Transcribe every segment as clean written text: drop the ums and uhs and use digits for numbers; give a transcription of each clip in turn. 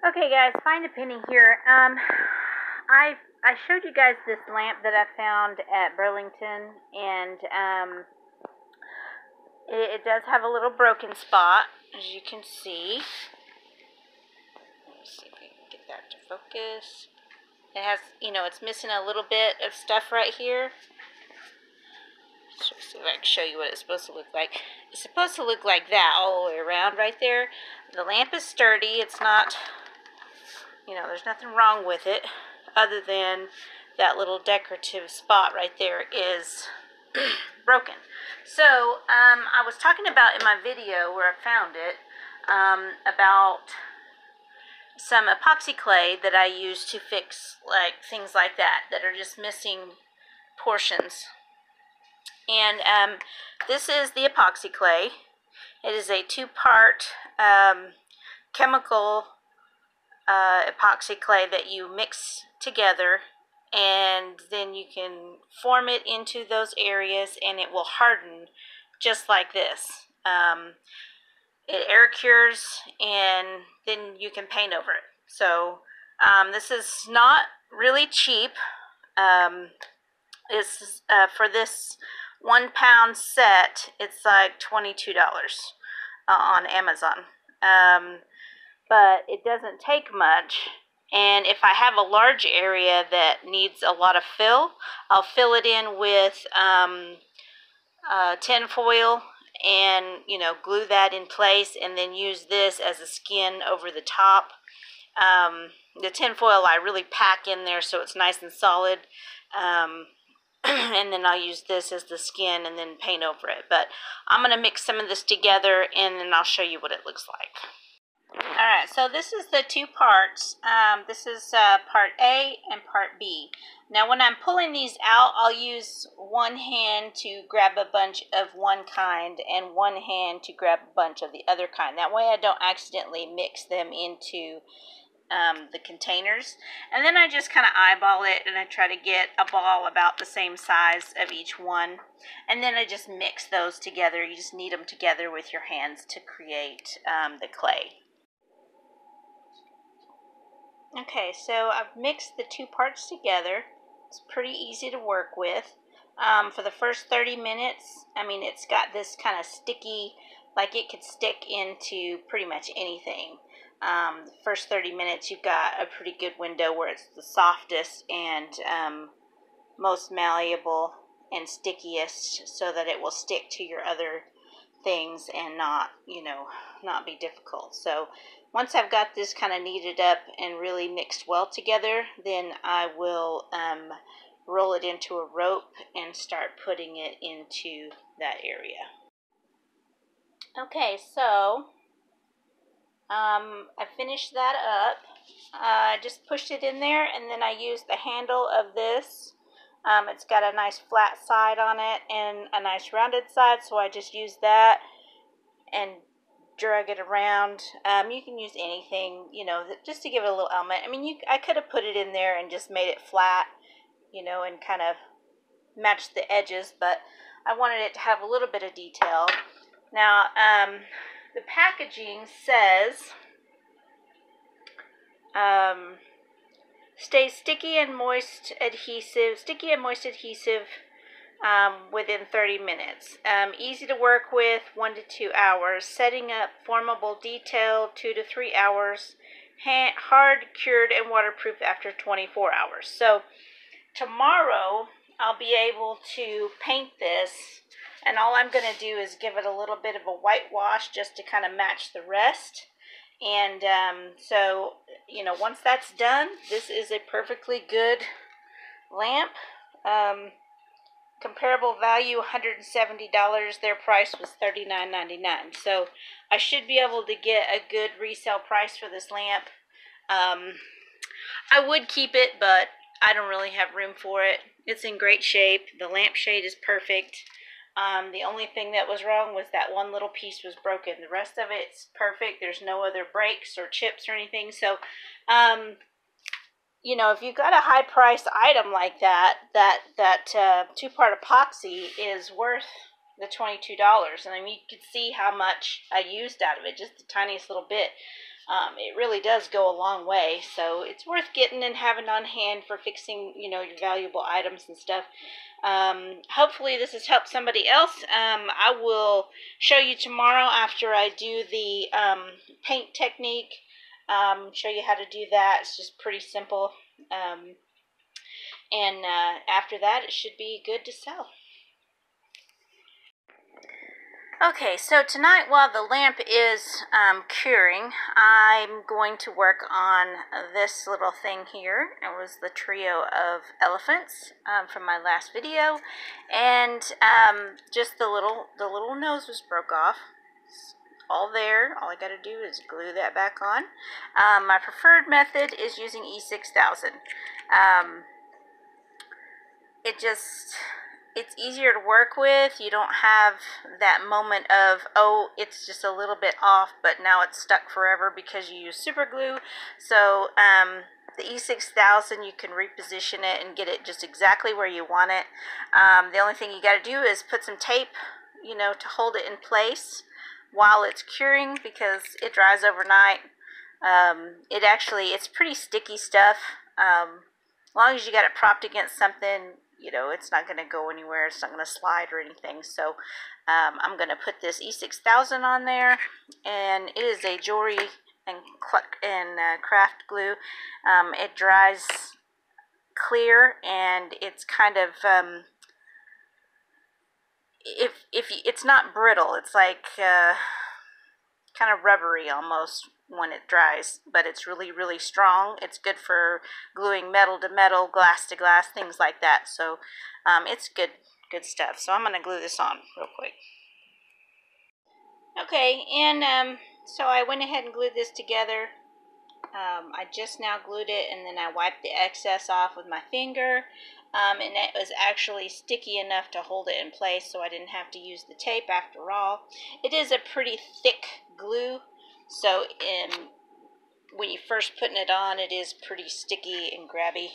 Okay, guys, find a penny here. I showed you guys this lamp that I found at Burlington, and it does have a little broken spot, as you can see. Let me see if we can get that to focus. It has, it's missing a little bit of stuff right here. Let's see if I can show you what it's supposed to look like. It's supposed to look like that all the way around right there. The lamp is sturdy. It's not, there's nothing wrong with it other than that little decorative spot right there is broken. So, I was talking about in my video where I found it, about some epoxy clay that I use to fix things like that are just missing portions. And this is the epoxy clay. It is a two-part chemical epoxy clay that you mix together, and then you can form it into those areas and it will harden just like this. It air cures, and then you can paint over it. So this is not really cheap. It's for this 1 pound set, it's like $22 on Amazon. But it doesn't take much, and if I have a large area that needs a lot of fill, I'll fill it in with tin foil and glue that in place, and then use this as a skin over the top. The tin foil I really pack in there so it's nice and solid, and then I'll use this as the skin and then paint over it. But I'm going to mix some of this together, and then I'll show you what it looks like. Alright, so this is the two parts. This is part A and part B. Now when I'm pulling these out, I'll use one hand to grab a bunch of one kind and one hand to grab a bunch of the other kind. That way I don't accidentally mix them into the containers. And then I just kind of eyeball it, and I try to get a ball about the same size of each one. And then I just mix those together. You just knead them together with your hands to create the clay. Okay, so I've mixed the two parts together. It's pretty easy to work with. For the first 30 minutes, it's got this kind of sticky, like it could stick into pretty much anything. The first 30 minutes, you've got a pretty good window where it's the softest and most malleable and stickiest, so that it will stick to your other things and not be difficult. So once I've got this kind of kneaded up and really mixed well together, then I will roll it into a rope and start putting it into that area. Okay, so I finished that up. I just pushed it in there, and then I used the handle of this. It's got a nice flat side on it and a nice rounded side, so I just used that and drag it around. You can use anything, just to give it a little element. I could have put it in there and just made it flat, and kind of matched the edges, but I wanted it to have a little bit of detail. Now, the packaging says, stays sticky and moist adhesive within 30 minutes. Easy to work with, 1 to 2 hours. Setting up formable detail, 2 to 3 hours. Hard, cured, and waterproof after 24 hours. So tomorrow I'll be able to paint this, and all I'm going to do is give it a little bit of a whitewash just to kind of match the rest. And so, once that's done, this is a perfectly good lamp. Comparable value, $170. Their price was $39.99. So I should be able to get a good resale price for this lamp. I would keep it, but I don't really have room for it. It's in great shape. The lampshade is perfect. The only thing that was wrong was that one little piece was broken. The rest of it's perfect. There's no other breaks or chips or anything. So, if you've got a high-priced item like that two-part epoxy is worth the $22. And you can see how much I used out of it, just the tiniest little bit. It really does go a long way, so it's worth getting and having on hand for fixing, you know, your valuable items and stuff. Hopefully this has helped somebody else. I will show you tomorrow after I do the paint technique, show you how to do that. It's just pretty simple, and after that it should be good to sell. Okay, so tonight while the lamp is curing, I'm going to work on this little thing here. It was the trio of elephants from my last video, and just the little nose was broke off. It's all there. All I got to do is glue that back on. My preferred method is using E6000. It's easier to work with. You don't have that moment of, oh, it's just a little bit off, but now it's stuck forever because you use super glue. So the E6000, you can reposition it and get it just exactly where you want it. The only thing you got to do is put some tape, you know, to hold it in place while it's curing, because it dries overnight. It's pretty sticky stuff. As long as you got it propped against something, you know, it's not going to go anywhere. It's not going to slide or anything. So I'm going to put this E6000 on there, and it is a jewelry and craft glue. It dries clear, and it's kind of it's not brittle. It's like kind of rubbery almost when it dries, but it's really strong. It's good for gluing metal to metal, glass to glass, things like that. So it's good stuff. So I'm going to glue this on real quick. Okay, and so I went ahead and glued this together. I just now glued it, and then I wiped the excess off with my finger, and it was actually sticky enough to hold it in place, so I didn't have to use the tape after all. It is a pretty thick glue, so when you're first putting it on, it is pretty sticky and grabby.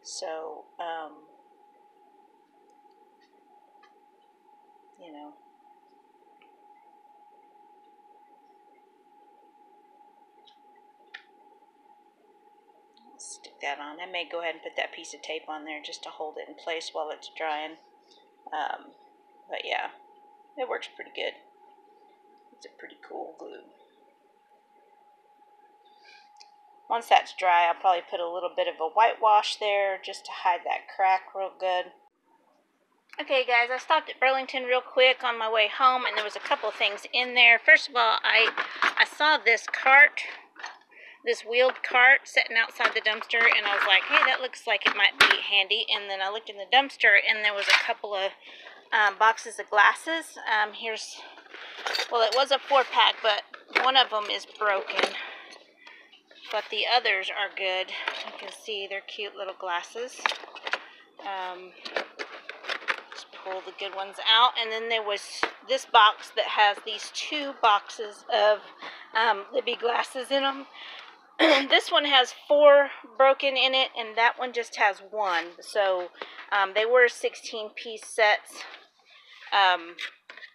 So, you know. Stick that on. I may go ahead and put that piece of tape on there just to hold it in place while it's drying. But yeah, it works pretty good. It's a pretty cool glue. Once that's dry, I'll probably put a little bit of a whitewash there just to hide that crack real good. Okay guys, I stopped at Burlington real quick on my way home, and there was a couple things in there. First of all, I saw this cart, this wheeled cart sitting outside the dumpster, and I was like, hey, that looks like it might be handy. And then I looked in the dumpster, and there was a couple of boxes of glasses. Well, it was a 4-pack, but one of them is broken. But the others are good. You can see they're cute little glasses. Just pull the good ones out. And then there was this box that has these 2 boxes of Libby glasses in them. This one has 4 broken in it, and that one just has 1. So they were 16-piece sets.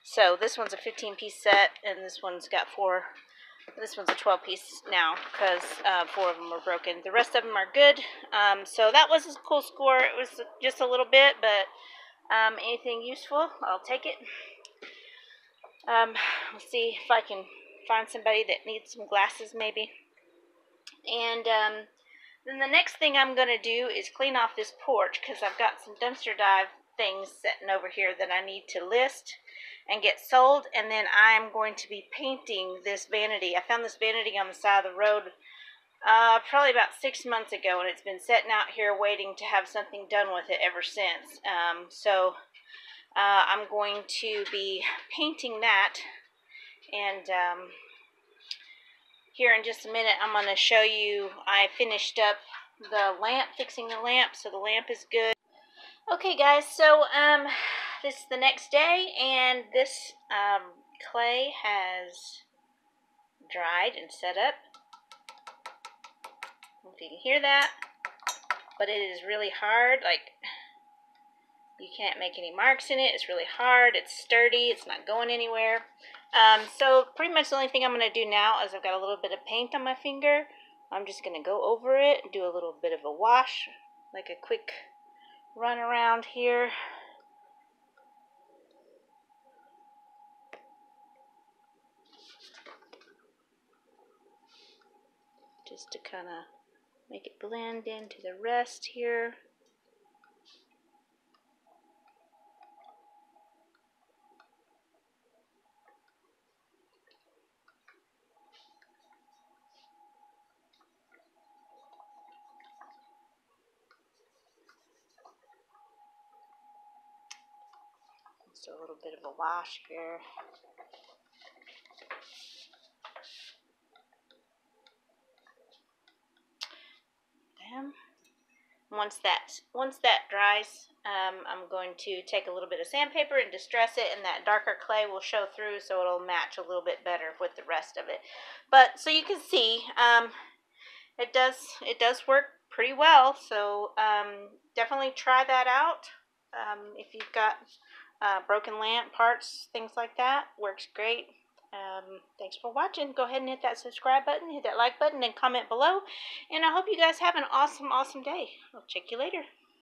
So this one's a 15-piece set, and this one's got 4. This one's a 12-piece now because 4 of them were broken. The rest of them are good. So that was a cool score. It was just a little bit, but anything useful, I'll take it. We'll see if I can find somebody that needs some glasses maybe. And then the next thing I'm going to do is clean off this porch, because I've got some dumpster dive things sitting over here that I need to list and get sold. And then I'm going to be painting this vanity. I found this vanity on the side of the road probably about 6 months ago, and it's been sitting out here waiting to have something done with it ever since. So I'm going to be painting that, and here in just a minute I'm going to show you I finished up the lamp, fixing the lamp, so the lamp is good. Okay guys, so this is the next day, and this clay has dried and set up. I don't know if you can hear that, but it is really hard. Like, you can't make any marks in it. It's really hard. It's sturdy. It's not going anywhere. So pretty much the only thing I'm going to do now is I've got a little bit of paint on my finger. I'm just going to go over it and do a little bit of a wash, like a quick run around here. Just to kind of make it blend into the rest here. Just a little bit of a wash here. Then, once that dries, I'm going to take a little bit of sandpaper and distress it, and that darker clay will show through, so it'll match a little bit better with the rest of it. But so you can see, it does work pretty well. So definitely try that out. If you've got broken lamp parts, things like that, works great. Thanks for watching. Go ahead and hit that subscribe button, hit that like button, and comment below. And I hope you guys have an awesome day. I'll check you later.